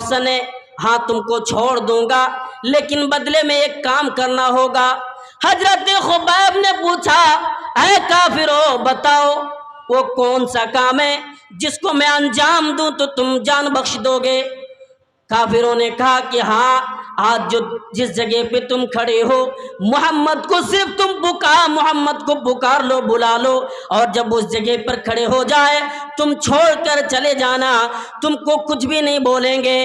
محسن ہے، ہاں تم کو چھوڑ دوں گا لیکن بدلے میں ایک کام کرنا ہوگا۔ حضرت خبیب نے پوچھا اے کافرو بتاؤ وہ کون سا کام ہے جس کو میں انجام دوں تو تم جان بخش دو گے؟ کافروں نے کہا کہ ہاں، آج جس جگہ پہ تم کھڑے ہو محمد کو صرف تم محمد کو پکار لو، بلا لو، اور جب اس جگہ پر کھڑے ہو جائے تم چھوڑ کر چلے جانا، تم کو کچھ بھی نہیں بولیں گے۔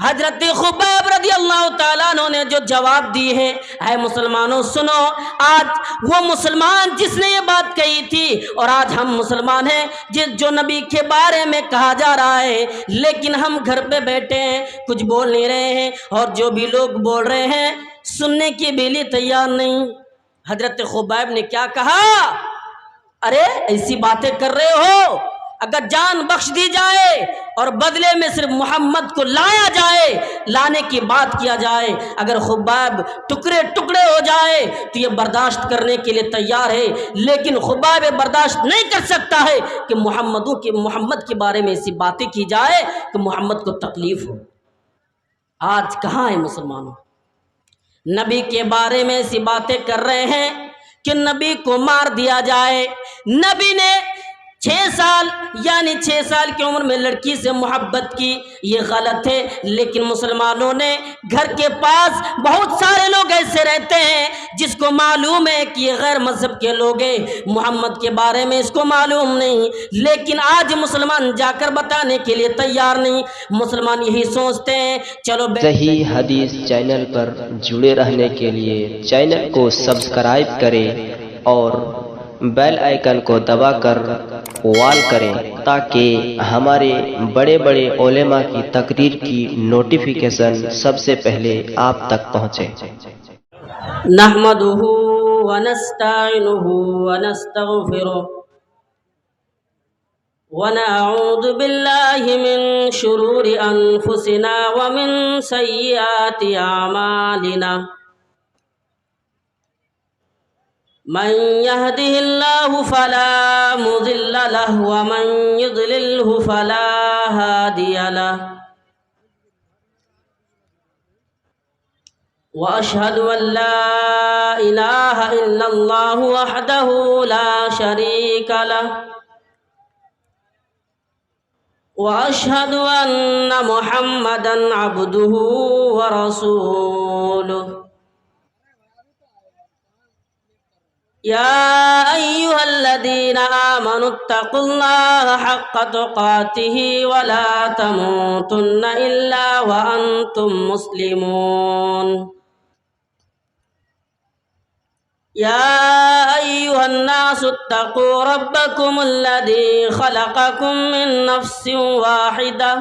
حضرت خبیب رضی اللہ تعالیٰ عنہ نے جو جواب دی ہے، اے مسلمانوں سنو، آج وہ مسلمان جس نے یہ بات کہی تھی اور آج ہم مسلمان ہیں جو نبی کے بارے میں کہا جا رہا ہے، لیکن ہم گھر پہ بیٹھے ہیں، کچھ بول نہیں رہے ہیں، اور جو بھی لوگ بول رہے ہیں سننے کے بھی لیے تیار نہیں۔ حضرت خبیب نے کیا کہا؟ ارے ایسی باتیں کر رہے ہو، اگر جان بخش دی جائے اور بدلے میں صرف محمد کو لایا جائے، لانے کی بات کیا جائے، اگر خبیب ٹکڑے ٹکڑے ہو جائے تو یہ برداشت کرنے کے لیے تیار ہے، لیکن خبیب برداشت نہیں کر سکتا ہے کہ محمد کے بارے میں ایسی باتیں کی جائے کہ محمد کو تکلیف ہو۔ آج کہاں ہے مسلمانوں؟ نبی کے بارے میں ایسی باتیں کر رہے ہیں کہ نبی کو مار دیا جائے۔ نبی نے 6 سال یعنی 6 سال کی عمر میں لڑکی سے محبت کی، یہ غلط ہے، لیکن مسلمانوں نے گھر کے پاس بہت سارے لوگ ایسے رہتے ہیں جس کو معلوم ہے کہ یہ غیر مذہب کے لوگ ہیں، محمد کے بارے میں اس کو معلوم نہیں، لیکن آج مسلمان جا کر بتانے کے لیے تیار نہیں۔ مسلمان یہی سوچتے ہیں چلو صحیح حدیث چینل پر جڑے رہنے کے لیے چینل کو سبسکرائب کریں اور بیل آئیکن کو دبا کر آل کریں تاکہ ہمارے بڑے بڑے علماء کی تقریر کی نوٹیفیکیشن سب سے پہلے آپ تک پہنچے۔ نحمدہ ونستعینہ ونستغفرہ ونعوذ باللہ من شرور انفسنا ومن سیئات اعمالنا من يهده الله فلا مضل له ومن يضلله فلا هادي له وأشهد أن لا إله إلا الله وحده لا شريك له وأشهد أن محمدا عبده ورسوله يا أيها الذين آمنوا اتقوا الله حق تقاته ولا تموتن إلا وأنتم مسلمون يا أيها الناس اتقوا ربكم الذي خلقكم من نفس واحدة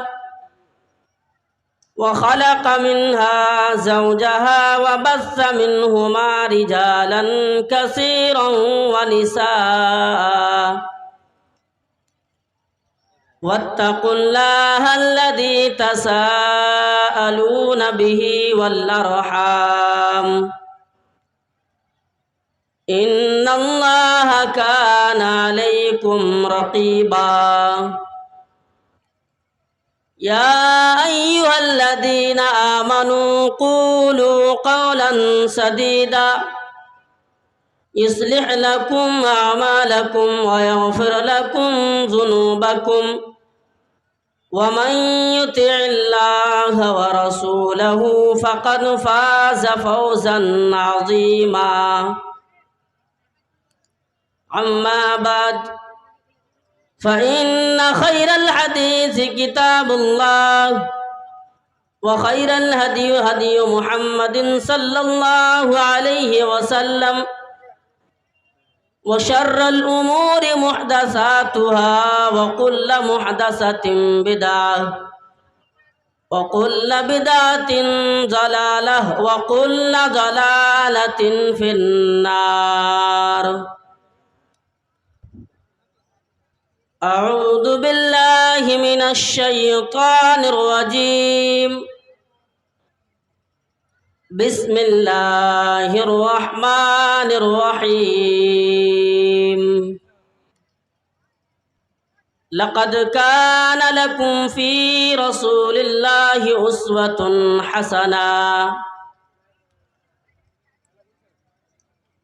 وخلق منها زوجها وبث منهما رجالا كثيرا ونساء واتقوا الله الذي تساءلون به والأرحام إن الله كان عليكم رقيبا يا أيها الذين آمنوا قولوا قولا سديدا يصلح لكم أعمالكم ويغفر لكم ذنوبكم ومن يطع الله ورسوله فقد فاز فوزا عظيما أما بعد فإن خير الحديث كتاب الله وخير الهدي هدي محمد صلى الله عليه وسلم وشر الأمور محدثاتها وكل محدثة بدعة وكل بدعة ضلالة وكل ضلالة في النار أعوذ بالله من الشيطان الرجيم بسم الله الرحمن الرحيم لقد كان لكم في رسول الله أسوة حسنة.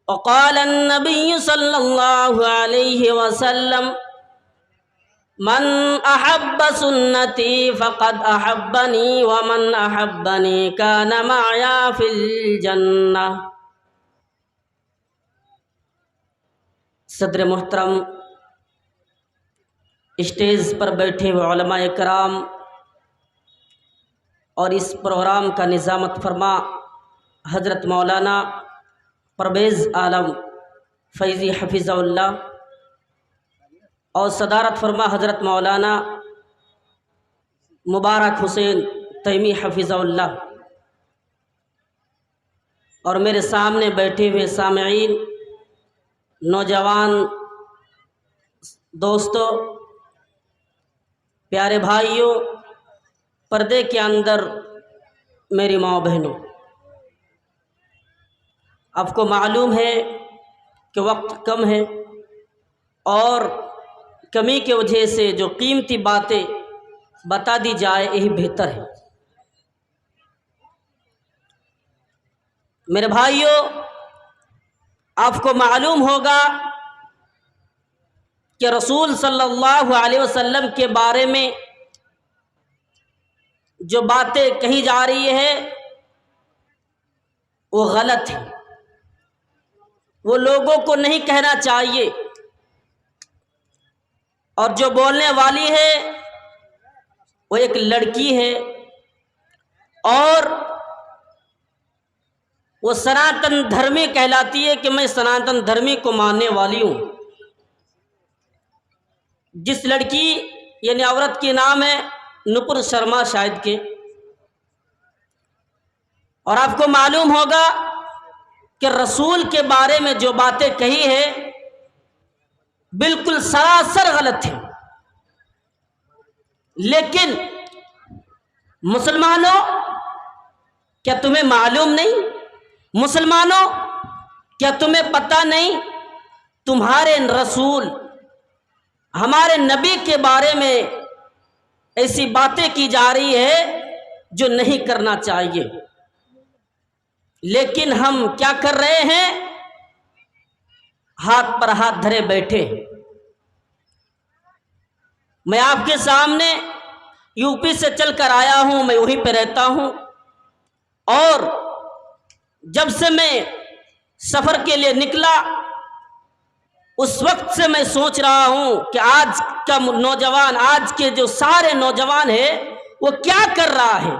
وقال النبي صلى الله عليه وسلم: من أحب سنتي فقد أحبني ومن أحبني كان معي في الجنة. صدر محترم، اسٹیج پر بیٹھے ہوئے علماء کرام اور اس پروگرام کا نظامت فرما حضرت مولانا پرویز عالم فیضی حفظہ اللہ اور صدارت فرما حضرت مولانا مبارک حسین تیمی حفظہ اللہ، اور میرے سامنے بیٹھے ہوئے سامعین، نوجوان دوستوں، پیارے بھائیوں، پردے کے اندر میری ماں بہنوں، آپ کو معلوم ہے کہ وقت کم ہے اور کمی کی وجہ سے جو قیمتی باتیں بتا دی جائے یہی بہتر ہے۔ میرے بھائیوں، آپ کو معلوم ہوگا کہ رسول صلی اللہ علیہ وسلم کے بارے میں جو باتیں کہی جا رہی ہے وہ غلط ہے، وہ لوگوں کو نہیں کہنا چاہیے، اور جو بولنے والی ہے وہ ایک لڑکی ہے اور وہ سناتن دھرمی کہلاتی ہے کہ میں سناتن دھرمی کو ماننے والی ہوں۔ جس لڑکی یعنی عورت کی نام ہے نپر شرما شاید کے، اور آپ کو معلوم ہوگا کہ رسول کے بارے میں جو باتیں کہی ہے بالکل سراسر غلط ہے۔ لیکن مسلمانوں، کیا تمہیں معلوم نہیں؟ مسلمانوں، کیا تمہیں پتہ نہیں تمہارے رسول ہمارے نبی کے بارے میں ایسی باتیں کی جا رہی ہے جو نہیں کرنا چاہیے، لیکن ہم کیا کر رہے ہیں؟ ہاتھ پر ہاتھ دھرے بیٹھے۔ میں آپ کے سامنے یو پی سے چل کر آیا ہوں، میں وہیں پہ رہتا ہوں، اور جب سے میں سفر کے لیے نکلا اس وقت سے میں سوچ رہا ہوں کہ آج کا نوجوان، آج کے جو سارے نوجوان ہیں وہ کیا کر رہا ہے؟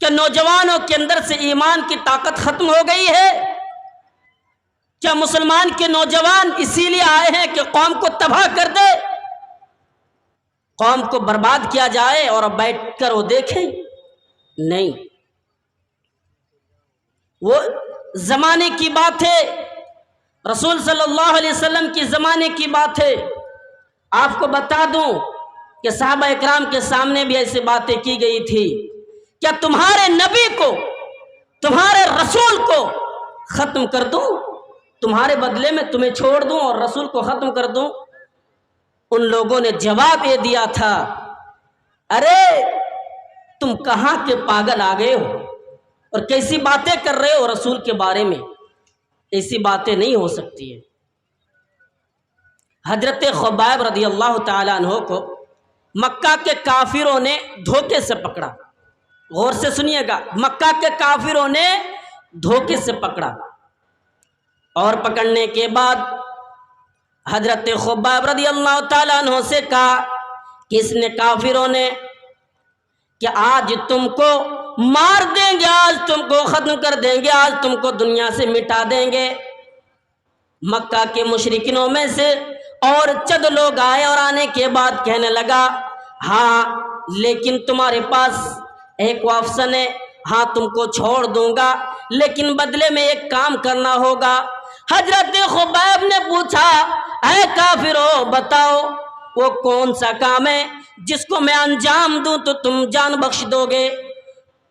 کیا نوجوانوں کے اندر سے ایمان کی طاقت ختم ہو گئی ہے؟ کیا مسلمان کے نوجوان اسی لیے آئے ہیں کہ قوم کو تباہ کر دے، قوم کو برباد کیا جائے اور بیٹھ کر وہ دیکھیں؟ نہیں، وہ زمانے کی بات ہے، رسول صلی اللہ علیہ وسلم کی زمانے کی بات ہے۔ آپ کو بتا دوں کہ صحابہ اکرام کے سامنے بھی ایسی باتیں کی گئی تھی۔ کیا تمہارے نبی کو، تمہارے رسول کو ختم کر دوں؟ تمہارے بدلے میں تمہیں چھوڑ دوں اور رسول کو ختم کر دوں؟ ان لوگوں نے جواب یہ دیا تھا، ارے تم کہاں کے پاگل آ گئے ہو اور کیسی باتیں کر رہے ہو رسول کے بارے میں؟ ایسی باتیں نہیں ہو سکتی ہیں۔ حضرت خبیب رضی اللہ تعالیٰ عنہ کو مکہ کے کافروں نے دھوکے سے پکڑا۔ غور سے سنیے گا، مکہ کے کافروں نے دھوکے سے پکڑا، اور پکڑنے کے بعد حضرت خبیب رضی اللہ تعالیٰ عنہ سے کہا کہ اس نے کافروں نے کہ آج تم کو مار دیں گے، آج تم کو ختم کر دیں گے، آج تم کو دنیا سے مٹا دیں گے۔ مکہ کے مشرکینوں میں سے اور چند لوگ آئے، اور آنے کے بعد کہنے لگا، ہاں لیکن تمہارے پاس ایک آپشن ہے، ہاں تم کو چھوڑ دوں گا لیکن بدلے میں ایک کام کرنا ہوگا۔ حضرت خبیب نے پوچھا، اے کافرو بتاؤ وہ کون سا کام ہے جس کو میں انجام دوں تو تم جان بخش دو گے؟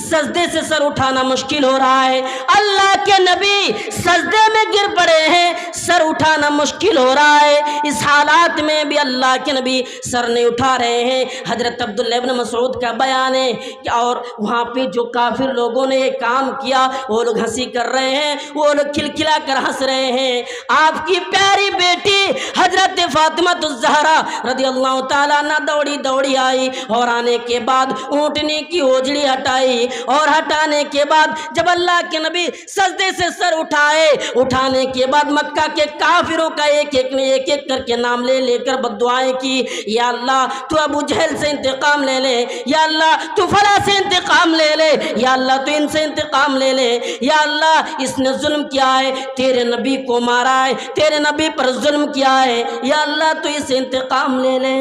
سجدے سے سر اٹھانا مشکل ہو رہا ہے، اللہ کے نبی سجدے میں گر پڑے ہیں، سر اٹھانا مشکل ہو رہا ہے، اس حالات میں بھی اللہ کے نبی سر نہیں اٹھا رہے ہیں۔ حضرت عبداللہ ابن مسعود کا بیان ہے کہ اور وہاں پہ جو کافر لوگوں نے یہ کام کیا وہ لوگ ہنسی کر رہے ہیں، وہ لوگ کھلکھلا کر ہنس رہے ہیں۔ آپ کی پیاری بیٹی حضرت فاطمہ الزہرا رضی اللہ تعالیٰ عنہ دوڑی دوڑی آئی اور آنے کے بعد اونٹنے کی اوجڑی ہٹائی، اور ہٹانے کے بعد جب اللہ کے نبی سجدے سے سر اٹھائے، اٹھانے کے بعد مکہ کے کافروں کا ایک ایک نے ایک ایک کر کے نام لے لے کر بددعائیں کی، یا اللہ تو ابو جہل سے انتقام لے لے، یا اللہ تو فلاں سے انتقام لے لے، یا اللہ تو ان سے انتقام لے لے، یا اللہ اس نے ظلم کیا ہے، تیرے نبی کو مارا ہے، تیرے نبی پر ظلم کیا ہے، یا اللہ تو اس سے انتقام لے لے۔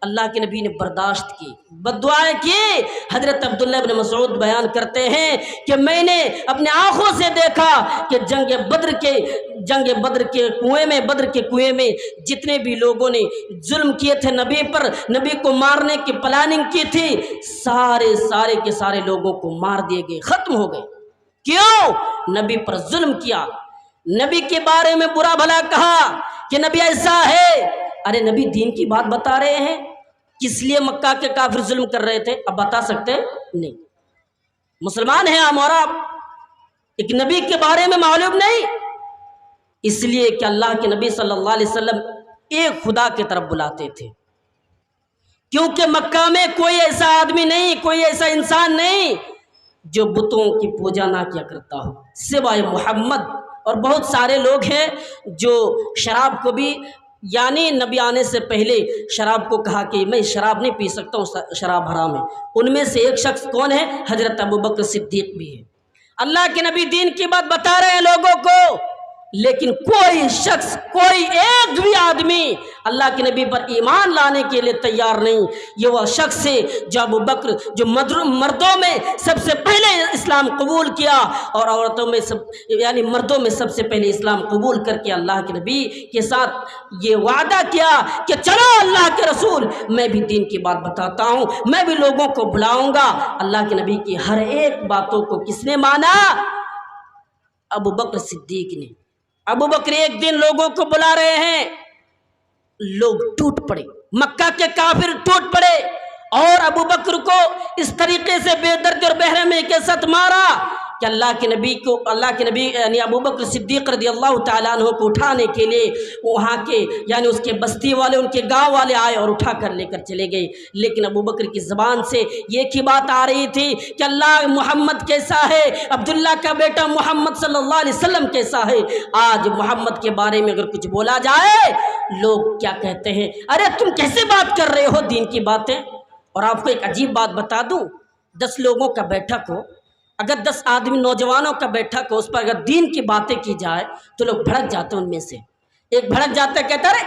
اللہ کے نبی نے برداشت کی، بددعائیں کی۔ حضرت عبداللہ ابن مسعود بیان کرتے ہیں کہ میں نے اپنے آنکھوں سے دیکھا کہ جنگ بدر کے کنویں میں جتنے بھی لوگوں نے ظلم کیے تھے نبی پر، نبی کو مارنے کی پلاننگ کی تھی، سارے کے سارے لوگوں کو مار دیے گئے، ختم ہو گئے۔ کیوں؟ نبی پر ظلم کیا، نبی کے بارے میں برا بھلا کہا کہ نبی ایسا ہے۔ ارے نبی دین کی بات بتا رہے ہیں، کس لیے مکہ کے کافر ظلم کر رہے تھے؟ اب بتا سکتے نہیں، مسلمان ہیں ہم، اور آپ ایک نبی کے بارے میں معلوم نہیں، اس لیے کہ اللہ کے نبی صلی اللہ علیہ وسلم ایک خدا کی طرف بلاتے تھے، کیونکہ مکہ میں کوئی ایسا آدمی نہیں، کوئی ایسا انسان نہیں جو بتوں کی پوجا نہ کیا کرتا ہو سوائے محمد۔ اور بہت سارے لوگ ہیں جو شراب کو بھی، یعنی نبی آنے سے پہلے شراب کو کہا کہ میں شراب نہیں پی سکتا ہوں، شراب حرام ہے۔ ان میں سے ایک شخص کون ہے؟ حضرت ابوبکر صدیق بھی ہے۔ اللہ کے نبی دین کی بات بتا رہے ہیں لوگوں کو، لیکن کوئی شخص، کوئی ایک بھی آدمی اللہ کے نبی پر ایمان لانے کے لیے تیار نہیں۔ یہ وہ شخص ہے جو ابوبکر، جو مردوں میں سب سے پہلے اسلام قبول کیا، اور عورتوں میں یعنی مردوں میں سب سے پہلے اسلام قبول کر کے اللہ کے نبی کے ساتھ یہ وعدہ کیا کہ چلو اللہ کے رسول، میں بھی دین کی بات بتاتا ہوں، میں بھی لوگوں کو بلاؤں گا۔ اللہ کے نبی کی ہر ایک باتوں کو کس نے مانا؟ ابوبکر صدیق نے۔ ابوبکر ایک دن لوگوں کو بلا رہے ہیں، لوگ ٹوٹ پڑے، مکہ کے کافر ٹوٹ پڑے، اور ابوبکر کو اس طریقے سے بے دردی اور بہرحمی کے ساتھ مارا کہ اللہ کے نبی یعنی ابوبکر صدیق رضی اللہ تعالیٰ عنہ کو اٹھانے کے لیے وہاں کے یعنی اس کے بستی والے، ان کے گاؤں والے آئے اور اٹھا کر لے کر چلے گئے۔ لیکن ابوبکر کی زبان سے ایک ہی بات آ رہی تھی کہ اللہ محمد کیسا ہے، عبداللہ کا بیٹا محمد صلی اللہ علیہ وسلم کیسا ہے۔ آج محمد کے بارے میں اگر کچھ بولا جائے، لوگ کیا کہتے ہیں؟ ارے تم کیسے بات کر رہے ہو دین کی باتیں؟ اور آپ کو ایک عجیب بات بتا دوں، 10 لوگوں کا بیٹھک ہو، اگر 10 آدمی نوجوانوں کا بیٹھک ہو، اس پر اگر دین کی باتیں کی جائے تو لوگ بھڑک جاتے ہیں۔ ان میں سے ایک بھڑک جاتا ہے، کہتا ہے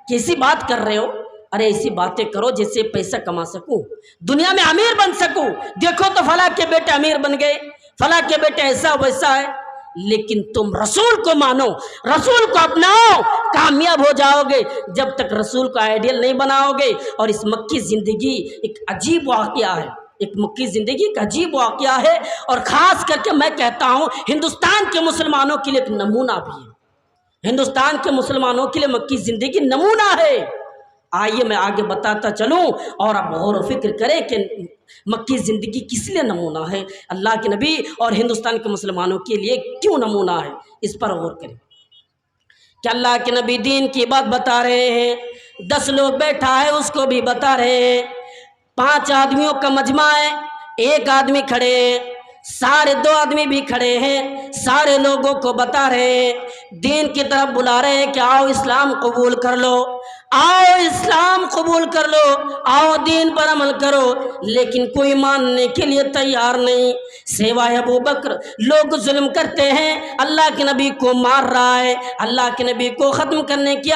کیسی بات کر رہے ہو؟ ارے ایسی باتیں کرو جس سے پیسہ کما سکوں، دنیا میں امیر بن سکوں، دیکھو تو فلاں کے بیٹے امیر بن گئے، فلاں کے بیٹے ایسا ویسا ہے۔ لیکن تم رسول کو مانو، رسول کو اپناؤ، کامیاب ہو جاؤ گے۔ جب تک رسول کو آئیڈیل نہیں بناؤ گے، اور اس مکی زندگی ایک عجیب واقعہ ہے، ایک مکی زندگی ایک عجیب واقعہ ہے، اور خاص کر کے میں کہتا ہوں ہندوستان کے مسلمانوں کے لیے ایک نمونہ بھی ہے۔ ہندوستان کے مسلمانوں کے لیے مکی زندگی نمونہ ہے۔ آئیے میں آگے بتاتا چلوں، اور آپ غور و فکر کریں کہ مکی زندگی کس لیے نمونہ ہے، اللہ کے نبی اور ہندوستان کے مسلمانوں کے لیے کیوں نمونہ ہے، اس پر غور کریں کہ اللہ کے نبی دین کی بات بتا رہے ہیں، 10 لوگ بیٹھا ہے اس کو بھی بتا رہے ہیں، 5 آدمیوں کا مجمع ہے، ایک آدمی کھڑے ہیں، سارے 2 آدمی بھی کھڑے ہیں، سارے لوگوں کو بتا رہے ہیں، دین کی طرف بلا رہے ہیں کہ آؤ اسلام قبول کر لو، آؤ اسلام قبول کر لو، آؤ دین پر عمل کرو۔ لیکن کوئی ماننے کے لیے تیار نہیں سوائے ابوبکر۔ لوگ ظلم کرتے ہیں، اللہ کے نبی کو مار رہا ہے، اللہ کے نبی کو ختم کرنے کی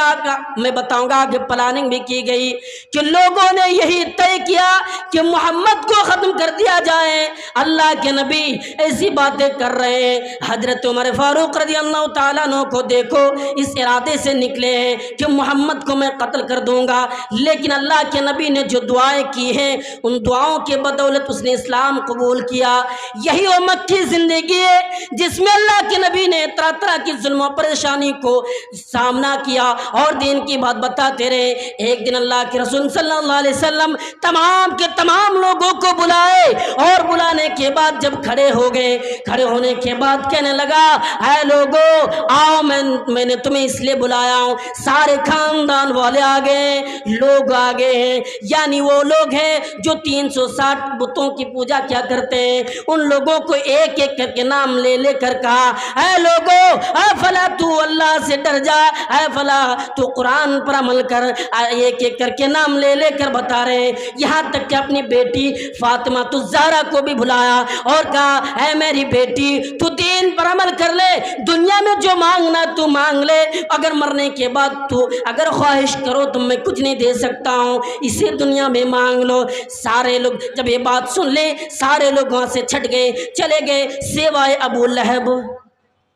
میں بتاؤں گا کہ پلاننگ بھی کی گئی کہ لوگوں نے یہی طے کیا کہ محمد کو ختم کر دیا کیا جائے. اللہ کے نبی ایسی باتیں کر رہے ہیں. حضرت عمر فاروق رضی اللہ تعالیٰ عنہ کو دیکھو اس ارادے سے نکلے ہیں کہ محمد کو میں قتل کر دوں گا، لیکن اللہ کے نبی نے جو دعائیں کی ہیں ان دعاؤں کے بدولت اس نے اسلام قبول کیا. یہی وہ مکی زندگی ہے جس میں اللہ کے نبی نے طرح طرح کی ظلم و پریشانی کو سامنا کیا اور دین کی بات بتاتے رہے. ایک دن اللہ کے رسول صلی اللہ علیہ وسلم تمام کے تمام لوگوں کو بلائے اور بلانے کے بعد جب کھڑے ہو گئے، کھڑے ہونے کے بعد کہنے لگا اے لوگوں آؤ، میں نے تمہیں اس لیے بلایا ہوں. سارے خاندان والے آ گئے، لوگ آ گئے ہیں، یعنی وہ لوگ ہیں جو 360 بتوں کی پوجا کیا کرتے ہیں. ان لوگوں کو ایک ایک کر کے نام لے لے کر کہا اے لوگوں اے فلا تو اللہ سے ڈر جا، اے فلا تو قرآن پر عمل کر. ایک ایک کر کے نام لے لے کر بتا رہے ہیں، یہاں تک کہ اپنی بیٹی فاطمہ الزہرا کو بھی بلایا اور کہا اے میری بیٹی تو دین پر عمل کر لے، دنیا میں جو مانگنا تو مانگ لے، اگر مرنے کے بعد تو اگر خواہش کرو تو میں کچھ نہیں دے سکتا ہوں، اسی دنیا میں مانگ لو. سارے لوگ جب یہ بات سن لے سارے لوگ وہاں سے چھٹ گئے، چلے گئے سوائے ابو لہب.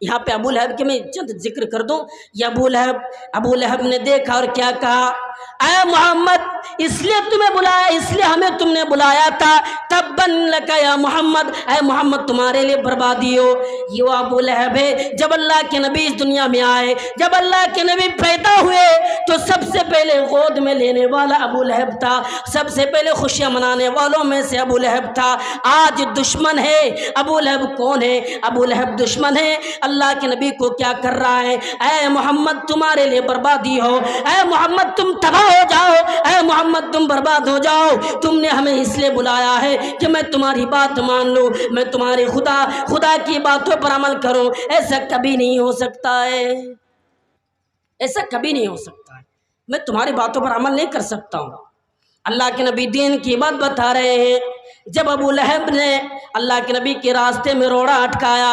یہاں پہ ابو لہب کے میں چند ذکر کر دوں. یہ ابو لہب نے دیکھا اور کیا کہا اے محمد اس لیے تمہیں بلایا، اس لیے ہمیں تم نے بلایا تھا، تبن لک یا محمد، اے محمد تمہارے لیے بربادی ہو. یہ وہ ابو لہب ہے. جب اللہ کے نبی اس دنیا میں آئے، جب اللہ کے نبی پیدا ہوئے تو سب سے پہلے گود میں لینے والا ابو لہب تھا، سب سے پہلے خوشیاں منانے والوں میں سے ابو لہب تھا. آج دشمن ہے. ابو لہب کون ہے؟ ابو لہب دشمن ہے. اللہ کے نبی کو کیا کر رہا ہے؟ اے محمد تمہارے لیے بربادی ہو، اے محمد تم تباہ ہو جاؤ، اے محمد تم برباد ہو جاؤ. تم نے ہمیں اس لیے بلایا ہے کہ میں تمہاری بات مان لوں، میں تمہاری خدا کی باتوں پر عمل کروں. ایسا کبھی نہیں ہو سکتا ہے، ایسا کبھی نہیں ہو سکتا ہے. میں تمہاری باتوں پر عمل نہیں کر سکتا ہوں. اللہ کے نبی دین کی بات بتا رہے ہیں. جب ابو لہب نے اللہ کے نبی کے راستے میں روڑا اٹکایا،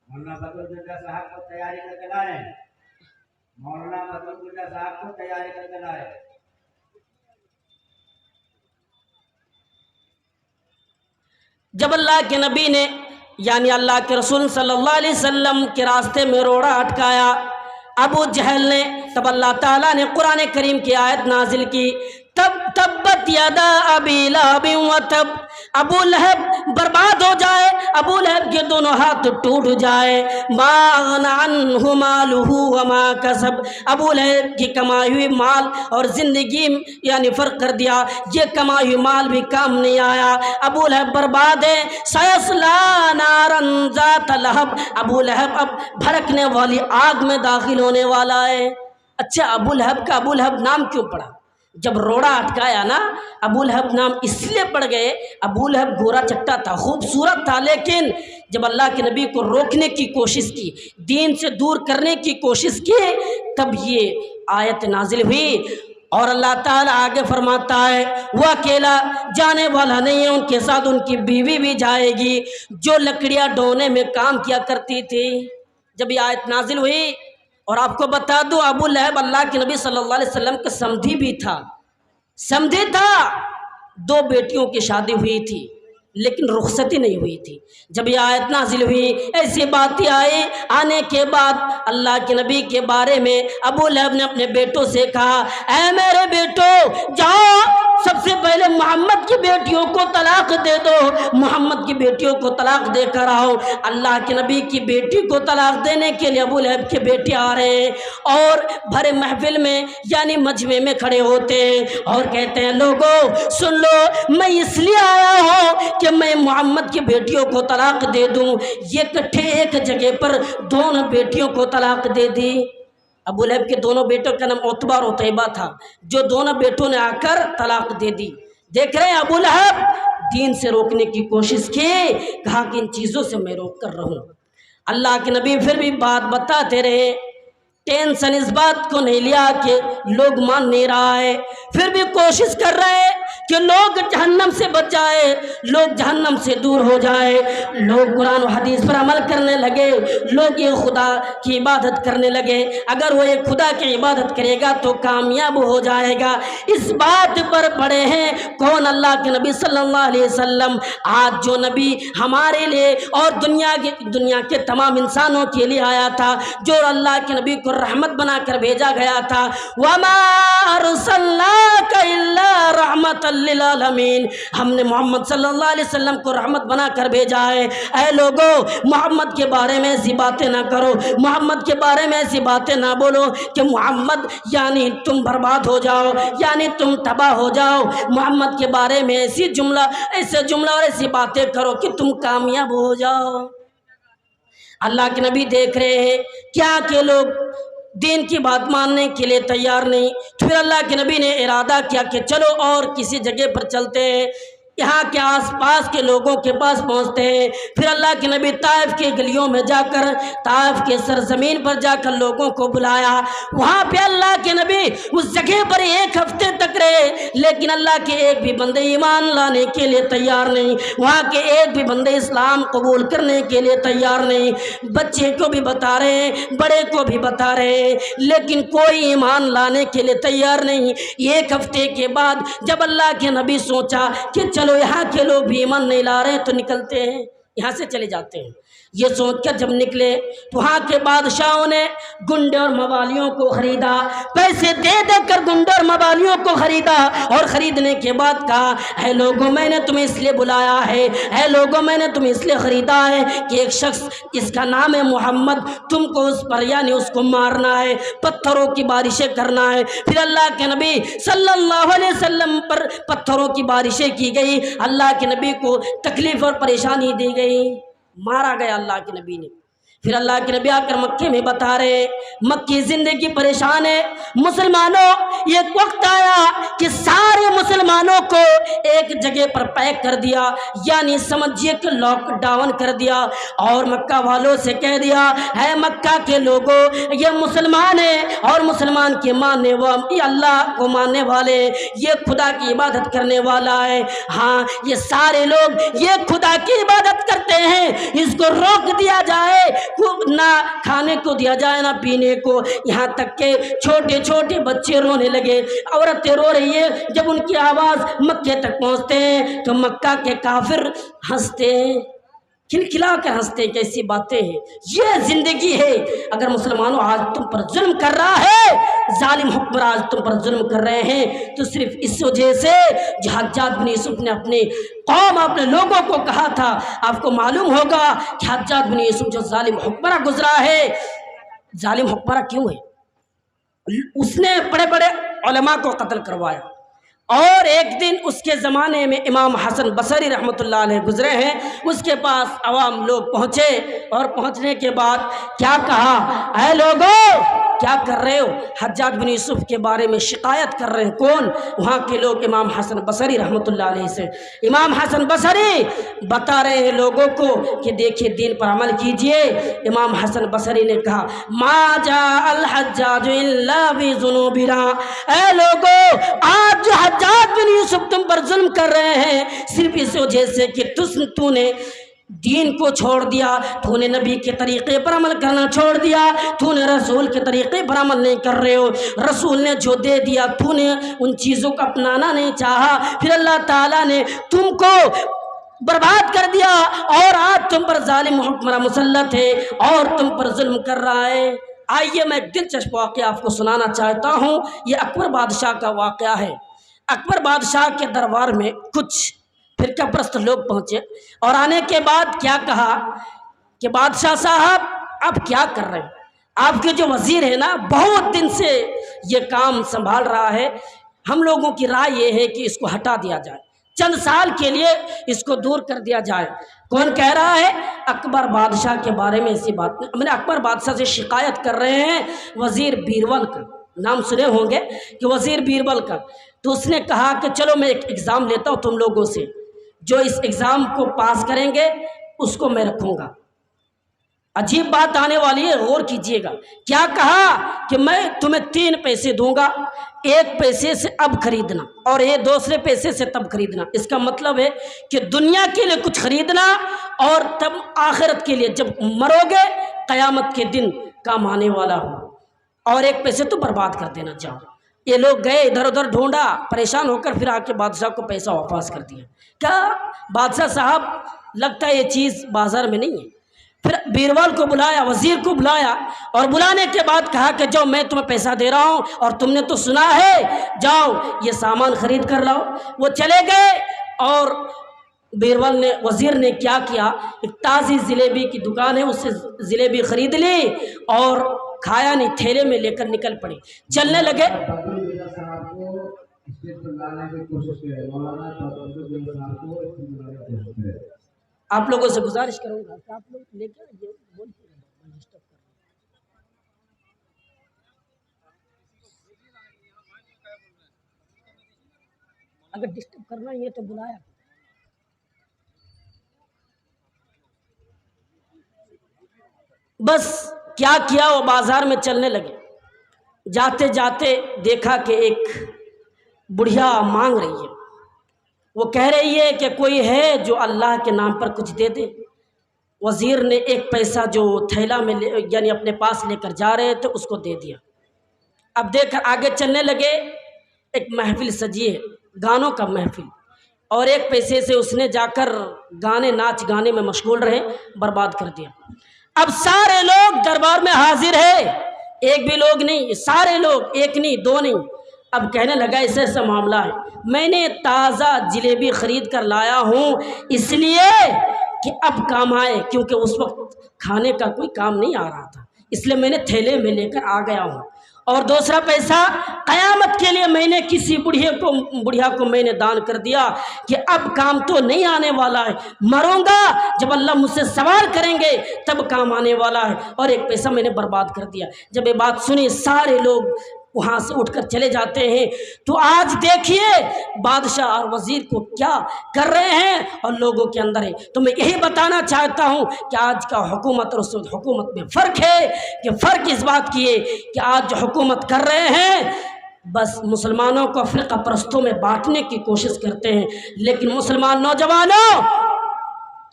مولانا بدرالدجا صاحب کو تیاری کر کے لائے، مولانا بدرالدجا صاحب کو تیاری کر کے لائے. جب اللہ کے نبی نے یعنی اللہ کے رسول صلی اللہ علیہ وسلم کے راستے میں روڑا اٹکایا ابو جہل نے، تب اللہ تعالیٰ نے قرآن کریم کی آیت نازل کی تبت یدا ابی لہب وتب. ابو لہب برباد ہو جائے، ابو لہب کے دونوں ہاتھ ٹوٹ جائے. ما اغنی عنہ مالہ وما کسب. ابو لہب کی کمائی ہوئی مال اور زندگی یعنی فرق کر دیا، یہ کمائی ہوئی مال بھی کام نہیں آیا. ابو لہب برباد ہے. سیصلی نارا ذات لہب. ابو لہب اب بھڑکنے والی آگ میں داخل ہونے والا ہے. اچھا ابو لہب کا ابو لہب نام کیوں پڑا؟ جب روڑا اٹکایا نا ابو لہب نام اس لیے پڑ گئے. ابو لہب گورا چٹا تھا، خوبصورت تھا، لیکن جب اللہ کے نبی کو روکنے کی کوشش کی، دین سے دور کرنے کی کوشش کی، تب یہ آیت نازل ہوئی. اور اللہ تعالیٰ آگے فرماتا ہے وہ اکیلا جانے والا نہیں ہے، ان کے ساتھ ان کی بیوی بھی جائے گی جو لکڑیاں ڈھونے میں کام کیا کرتی تھی. جب یہ آیت نازل ہوئی، اور آپ کو بتا دوں ابو لہب اللہ کے نبی صلی اللہ علیہ وسلم کا سمدھی بھی تھا، سمدھی تھا. 2 بیٹیوں کی شادی ہوئی تھی لیکن رخصتی نہیں ہوئی تھی. جب یہ آیت نازل ہوئی، ایسی باتیں آئی، آنے کے بعد اللہ کے نبی کے بارے میں ابو لہب نے اپنے بیٹوں سے کہا اے میرے بیٹو جاؤ، سب سے پہلے محمد کی بیٹیوں کو طلاق دے دو، محمد کی بیٹیوں کو طلاق دے کر آؤ. اللہ کے نبی کی بیٹی کو طلاق دینے کے لیے ابو لہب کے بیٹے آ رہے ہیں اور بھرے محفل میں یعنی مجمع میں کھڑے ہوتے ہیں اور کہتے ہیں لوگوں سن لو، میں اس لیے آیا ہوں کہ میں محمد کی بیٹیوں کو طلاق دے دوں. یہ کٹھے ایک جگہ پر دونوں بیٹیوں کو طلاق دے دی. ابو لہب کے دونوں بیٹوں کا نام عتبہ اور عتیبہ تھا، جو دونوں بیٹوں نے آ کر طلاق دے دی. دیکھ رہے ہیں ابو لہب دین سے روکنے کی کوشش کی، کہا کہ ان چیزوں سے میں روک کر رہوں. اللہ کے نبی پھر بھی بات بتاتے رہے، ٹینشن اس بات کو نہیں لیا کہ لوگ مان نہیں رہا ہے، پھر بھی کوشش کر رہے کہ لوگ جہنم سے بچ جائے، لوگ جہنم سے دور ہو جائے، لوگ قرآن و حدیث پر عمل کرنے لگے، لوگ یہ خدا کی عبادت کرنے لگے۔ اگر وہ ایک خدا کی عبادت کرے گا تو کامیاب ہو جائے گا۔ اس بات پر پڑے ہیں کون؟ اللہ کے نبی صلی اللہ علیہ وسلم۔ آج جو نبی ہمارے لیے اور دنیا کے تمام انسانوں کے لیے آیا تھا، جو اللہ کے نبی کو رحمت بنا کر بھیجا گیا تھا، وَمَا أَرْسَلْنَاكَ إِلَّا رَحْمَةً لِّلْعَالَمِينَ، ہم نے محمد صلی اللہ علیہ وسلم کو رحمت بنا کر بھیجا ہے۔ اے لوگو، محمد کے بارے میں ایسی باتیں نہ کرو، محمد کے بارے میں ایسی باتیں نہ بولو کہ محمد یعنی تم برباد ہو جاؤ، یعنی تم تباہ ہو جاؤ۔ محمد کے بارے میں ایسے جملہ اور ایسی باتیں کرو کہ تم کامیاب ہو جاؤ۔ اللہ کے نبی دیکھ رہے ہیں کیا کہ لوگ دین کی بات ماننے کے لیے تیار نہیں۔ پھر اللہ کے نبی نے ارادہ کیا کہ چلو اور کسی جگہ پر چلتے ہیں، یہاں کے آس پاس کے لوگوں کے پاس پہنچتے ہیں۔ پھر اللہ کے نبی طائف کے گلیوں میں جا کر، طائف کے سرزمین پر جا کر لوگوں کو بلایا۔ وہاں پہ اللہ کے نبی اس جگہ پر 1 ہفتے تک رہے، لیکن اللہ کے ایک بھی بندے ایمان لانے کے لیے تیار نہیں، وہاں کے ایک بھی بندے اسلام قبول کرنے کے لیے تیار نہیں۔ بچے کو بھی بتا رہے ہیں، بڑے کو بھی بتا رہے ہیں، لیکن کوئی ایمان لانے کے لیے تیار نہیں۔ 1 ہفتے کے بعد جب اللہ کے نبی سوچا کہ چلو یہاں کے لوگ بھی ایمان نہیں لا رہے تو نکلتے ہیں، یہاں سے چلے جاتے ہیں، یہ سوچ کر جب نکلے تو وہاں کے بادشاہوں نے گنڈے اور موالیوں کو خریدا، پیسے دے دے کر گنڈے اور موالیوں کو خریدا، اور خریدنے کے بعد کہا اے لوگوں میں نے تمہیں اس لیے بلایا ہے، اے لوگوں میں نے تمہیں اس لیے خریدا ہے کہ ایک شخص اس کا نام ہے محمد، تم کو اس پر یعنی اس کو مارنا ہے، پتھروں کی بارشیں کرنا ہے۔ پھر اللہ کے نبی صلی اللہ علیہ وسلم پر پتھروں کی بارشیں کی گئی، اللہ کے نبی کو تکلیف اور پریشانی دی گئی، مارا گیا اللہ کے نبی نے۔ پھر اللہ کے نبی آ کر مکے میں بتا رہے مکی زندگی پریشان ہے، مسلمانوں ایک وقت آیا کہ سارے مسلمانوں کو ایک جگہ پر پیک کر دیا، یعنی سمجھیے کہ لاک ڈاؤن کر دیا، اور مکہ والوں سے کہہ دیا اے مکہ کے لوگوں، یہ مسلمان ہیں اور مسلمان کے ماننے والے، اللہ کو ماننے والے، یہ خدا کی عبادت کرنے والا ہے، ہاں یہ سارے لوگ یہ خدا کی عبادت کرتے ہیں، اس کو روک دیا جائے، نہ کھانے کو دیا جائے نہ پینے کو، یہاں تک کہ چھوٹے چھوٹے بچے رونے لگے، عورتیں رو رہی ہیں۔ جب ان کی آواز مکے تک پہنچتے ہیں تو مکہ کے کافر ہنستے ہیں، کھلکھلا کر ہنستے ہیں، کیسی باتیں ہیں، یہ زندگی ہے۔ اگر مسلمانوں آج تم پر ظلم کر رہا ہے، ظالم حکمراں آج تم پر ظلم کر رہے ہیں، تو صرف اس وجہ سے جو حجاج بن یوسف نے اپنے قوم اپنے لوگوں کو کہا تھا، آپ کو معلوم ہوگا کہ حجاج بن یوسف جو ظالم حکمراں گزرا ہے، ظالم حکمراں کیوں ہے؟ اس نے بڑے بڑے علماء کو قتل کروایا، اور ایک دن اس کے زمانے میں امام حسن بصری رحمۃ اللہ علیہ گزرے ہیں، اس کے پاس عوام لوگ پہنچے، اور پہنچنے کے بعد کیا کہا اے لوگوں کیا کر رہے ہو؟ حجاج بن یوسف کے بارے میں شکایت کر رہے ہیں، کون؟ وہاں کے لوگ امام حسن بصری رحمۃ اللہ علیہ سے۔ امام حسن بصری بتا رہے ہیں لوگوں کو کہ دیکھیے دین پر عمل کیجئے۔ امام حسن بصری نے کہا ما جاء الحجاج الا بذنوبنا، اے لوگوں آج جو حجاج بن یوسف تم پر ظلم کر رہے ہیں صرف اس وجہ سے کہ تو نے دین کو چھوڑ دیا، تو نے نبی کے طریقے پر عمل کرنا چھوڑ دیا، تو نے رسول کے طریقے پر عمل نہیں کر رہے ہو، رسول نے جو دے دیا تو نے ان چیزوں کو اپنانا نہیں چاہا، پھر اللہ تعالیٰ نے تم کو برباد کر دیا، اور آج تم پر ظالم حکمراں مسلط ہے اور تم پر ظلم کر رہا ہے۔ آئیے میں ایک دلچسپ واقعہ آپ کو سنانا چاہتا ہوں، یہ اکبر بادشاہ کا واقعہ ہے۔ اکبر بادشاہ کے دربار میں کچھ فرقہ پرست لوگ پہنچے، اور آنے کے بعد کیا کہا کہ بادشاہ صاحب آپ کیا کر رہے ہیں؟ آپ کے جو وزیر ہے نا بہت دن سے یہ کام سنبھال رہا ہے، ہم لوگوں کی رائے یہ ہے کہ اس کو ہٹا دیا جائے، چند سال کے لیے اس کو دور کر دیا جائے۔ کون کہہ رہا ہے؟ اکبر بادشاہ کے بارے میں ایسی بات نہیں، میں اکبر بادشاہ سے شکایت کر رہے ہیں وزیر بیربل کا، نام سنے ہوں گے کہ وزیر بیربل کا۔ تو اس نے کہا کہ چلو میں ایک ایگزام لیتا ہوں تم لوگوں سے، جو اس ایگزام کو پاس کریں گے اس کو میں رکھوں گا۔ عجیب بات آنے والی ہے، غور کیجئے گا۔ کیا کہا کہ میں تمہیں 3 پیسے دوں گا، 1 پیسے سے اب خریدنا اور یہ دوسرے پیسے سے تب خریدنا۔ اس کا مطلب ہے کہ دنیا کے لیے کچھ خریدنا اور تب آخرت کے لیے جب مرو گے قیامت کے دن کام آنے والا ہو، اور 1 پیسے تو برباد کر دینا چاہو۔ یہ لوگ گئے ادھر ادھر ڈھونڈا، پریشان ہو کر پھر آ کے بادشاہ کو پیسہ واپس کر دیا۔ کیا بادشاہ صاحب لگتا ہے یہ چیز بازار میں نہیں ہے۔ پھر بیروال کو بلایا، وزیر کو بلایا، اور بلانے کے بعد کہا کہ جاؤ میں تمہیں پیسہ دے رہا ہوں اور تم نے تو سنا ہے، جاؤ یہ سامان خرید کر لاؤ۔ وہ چلے گئے اور بیروال نے، وزیر نے کیا کیا، ایک تازی جلیبی کی دکان ہے، اس سے جلیبی خرید لی اور کھایا نہیں، تھیلے میں لے کر نکل پڑے، چلنے لگے۔ بدرو بیٹا صاحب کو اسٹیج پر لانے کی کوشش کرے، مولانا بدرو بیٹا صاحب کو اسٹیج پر لانے کی کوشش کرے۔ آپ لوگوں سے گزارش کروں گا کہ آپ لوگ لے کے آئیے، بولتے رہے، میں ڈسٹرب کر رہا ہوں۔ اگر ڈسٹرب کرنا ہی ہے تو بلایا۔ بس کیا کیا، وہ بازار میں چلنے لگے، جاتے جاتے دیکھا کہ ایک بڑھیا مانگ رہی ہے، وہ کہہ رہی ہے کہ کوئی ہے جو اللہ کے نام پر کچھ دے دے۔ وزیر نے 1 پیسہ جو تھیلا میں یعنی اپنے پاس لے کر جا رہے تھے اس کو دے دیا۔ اب دیکھ کر آگے چلنے لگے، ایک محفل سجی ہے، گانوں کا محفل، اور 1 پیسے سے اس نے جا کر گانے ناچ گانے میں مشغول رہے، برباد کر دیا۔ اب سارے لوگ دربار میں حاضر ہے، ایک بھی لوگ نہیں، سارے لوگ، 1 نہیں 2 نہیں۔ اب کہنے لگا ایسا ایسا معاملہ ہے، میں نے تازہ جلیبی خرید کر لایا ہوں اس لیے کہ اب کام آئے، کیونکہ اس وقت کھانے کا کوئی کام نہیں آ رہا تھا، اس لیے میں نے تھیلے میں لے کر آ گیا ہوں، اور دوسرا پیسہ قیامت کے لیے میں نے کسی بڑھیا کو میں نے دان کر دیا کہ اب کام تو نہیں آنے والا ہے، مروں گا جب اللہ مجھ سے سوال کریں گے تب کام آنے والا ہے، اور 1 پیسہ میں نے برباد کر دیا۔ جب یہ بات سنی سارے لوگ وہاں سے اٹھ کر چلے جاتے ہیں۔ تو آج دیکھیے بادشاہ اور وزیر کو کیا کر رہے ہیں اور لوگوں کے اندر ہے۔ تو میں یہی بتانا چاہتا ہوں کہ آج کا حکومت اور اس حکومت میں فرق ہے، کہ فرق اس بات کی ہے کہ آج جو حکومت کر رہے ہیں بس مسلمانوں کو فرقہ پرستوں میں بانٹنے کی کوشش کرتے ہیں، لیکن مسلمان نوجوانوں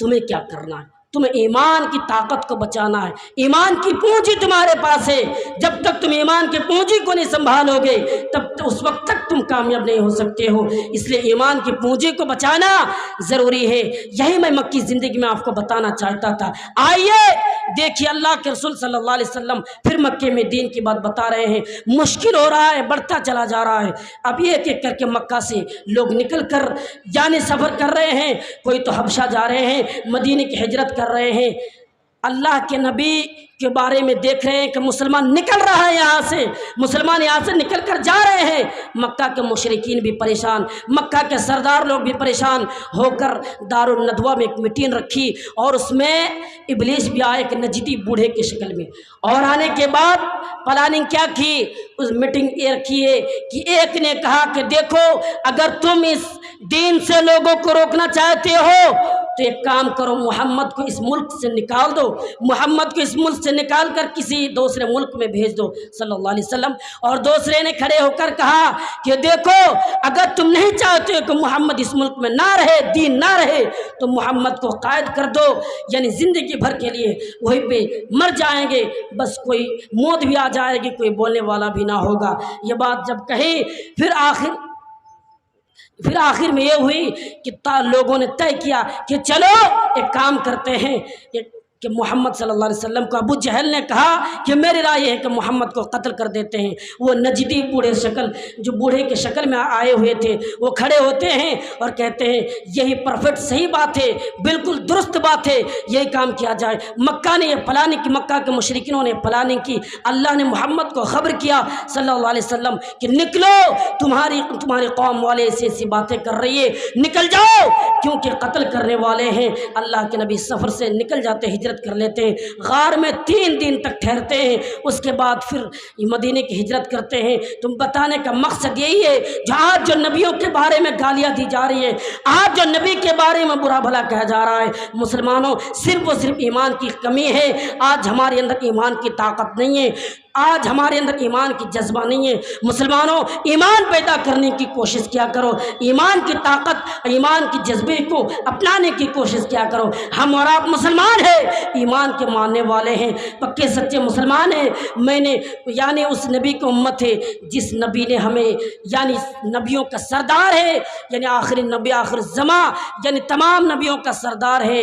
تمہیں کیا کرنا ہے؟ تمہیں ایمان کی طاقت کو بچانا ہے، ایمان کی پونجی تمہارے پاس ہے، جب تک تم ایمان کی پونجی کو نہیں سنبھالو گے تب اس وقت تک تم کامیاب نہیں ہو سکتے ہو، اس لیے ایمان کی پونجی کو بچانا ضروری ہے۔ یہی میں مکی زندگی میں آپ کو بتانا چاہتا تھا۔ آئیے دیکھیے اللہ کے رسول صلی اللہ علیہ وسلم پھر مکے میں دین کی بات بتا رہے ہیں، مشکل ہو رہا ہے، بڑھتا چلا جا رہا ہے۔ اب ایک ایک کر کے مکہ سے لوگ نکل کر یعنی سفر کر رہے ہیں، کوئی تو حبشہ جا رہے ہیں، مدینے کی ہجرت کر رہے ہیں۔ اللہ کے نبی کے بارے میں دیکھ رہے ہیں کہ مسلمان نکل رہا ہے یہاں سے، مسلمان یہاں سے نکل کر جا رہے ہیں۔ مکہ کے مشرکین بھی پریشان، مکہ کے سردار لوگ بھی پریشان ہو کر دارالندوہ میں ایک میٹنگ رکھی، اور اس میں ابلیس بھی آئے ایک نجدی بوڑھے کی شکل میں، اور آنے کے بعد پلاننگ کیا کی، اس میٹنگ یہ رکھی ہے کہ ایک نے کہا کہ دیکھو اگر تم اس دین سے لوگوں کو روکنا چاہتے ہو تو ایک کام کرو، محمد کو اس ملک سے نکال دو، محمد کو اس ملک سے نکال کر کسی دوسرے ملک میں بھیج دو صلی اللہ علیہ وسلم۔ اور دوسرے نے کھڑے ہو کر کہا کہ دیکھو اگر تم نہیں چاہتے ہو کہ محمد اس ملک میں نہ رہے، دین نہ رہے، تو محمد کو قائد کر دو، یعنی زندگی بھر کے لیے وہیں پہ مر جائیں گے، بس کوئی موت بھی آ جائے گی، کوئی بولنے والا بھی نہ ہوگا۔ یہ بات جب کہی پھر آخر میں یہ ہوئی کہ لوگوں نے طے کیا کہ چلو ایک کام کرتے ہیں کہ محمد صلی اللہ علیہ وسلم کو ابو جہل نے کہا کہ میری رائے یہ ہے کہ محمد کو قتل کر دیتے ہیں۔ وہ نجدی بوڑھے کے شکل میں آئے ہوئے تھے، وہ کھڑے ہوتے ہیں اور کہتے ہیں یہی پرفیکٹ صحیح بات ہے، بالکل درست بات ہے، یہی کام کیا جائے۔ مکہ نے یہ پلاننگ کی، مکہ کے مشرکینوں نے پلاننگ کی، اللہ نے محمد کو خبر کیا صلی اللہ علیہ وسلم کہ نکلو، تمہاری قوم والے ایسی ایسی باتیں کر رہی ہے، نکل جاؤ، کیونکہ قتل کرنے والے ہیں۔ اللہ کے نبی سفر سے نکل جاتے، ہجرت ہجرت کر لیتے ہیں، غار میں 3 دن تک ٹھہرتے ہیں، اس کے بعد پھر مدینے کی ہجرت کرتے ہیں۔ تم بتانے کا مقصد یہی ہے جو آج جو نبیوں کے بارے میں گالیاں دی جا رہی ہیں، آج جو نبی کے بارے میں برا بھلا کہا جا رہا ہے، مسلمانوں صرف و صرف ایمان کی کمی ہے۔ آج ہمارے اندر ایمان کی طاقت نہیں ہے، آج ہمارے اندر ایمان کی جذبہ نہیں ہے۔ مسلمانوں ایمان پیدا کرنے کی کوشش کیا کرو، ایمان کی طاقت، ایمان کی جذبے کو اپنانے کی کوشش کیا کرو۔ ہم اور آپ مسلمان ہیں، ایمان کے ماننے والے ہیں، پکے سچے مسلمان ہیں۔ میں نے یعنی اس نبی کی امت ہے جس نبی نے ہمیں یعنی نبیوں کا سردار ہے، یعنی آخری نبی آخر زماں یعنی تمام نبیوں کا سردار ہے۔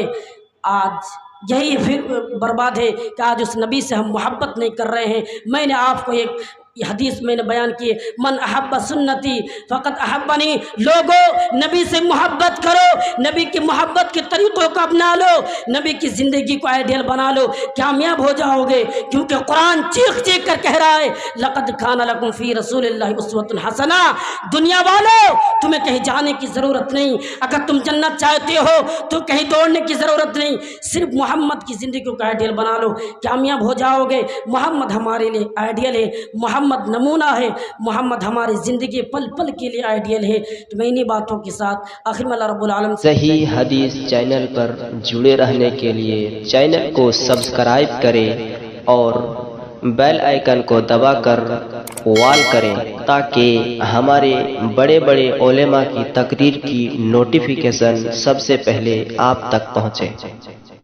آج یہی پھر برباد ہے کہ آج اس نبی سے ہم محبت نہیں کر رہے ہیں۔ میں نے آپ کو ایک حدیث میں نے بیان کی ہے، من احب سنتی فقط احبنی۔ لوگوں نبی سے محبت کرو، نبی کی محبت کے طریقوں کو اپنا لو، نبی کی زندگی کو آئیڈیل بنا لو، کامیاب ہو جاؤ گے۔ کیونکہ قرآن چیخ چیخ کر کہہ رہا ہے لقد کان لکم فی رسول اللہ اسوۃ حسنہ۔ دنیا والوں تمہیں کہیں جانے کی ضرورت نہیں، اگر تم جنت چاہتے ہو تو کہیں دوڑنے کی ضرورت نہیں، صرف محمد کی زندگی کو آئیڈیل بنا لو، کامیاب ہو جاؤ گے۔ محمد ہمارے لیے آئیڈیل ہے، محمد نمونہ ہے، محمد ہماری زندگی پل پل کے لیے آئیڈیل ہے۔ تو میں انہی باتوں کے ساتھ آخر میں اللہ رب العالمین صحیح حدیث چینل پر جڑے رہنے کے لیے چینل کو سبسکرائب کریں اور بیل آئیکن کو دبا کر وال کریں تاکہ ہمارے بڑے بڑے علماء کی تقریر کی نوٹیفیکیشن سب سے پہلے آپ تک پہنچے۔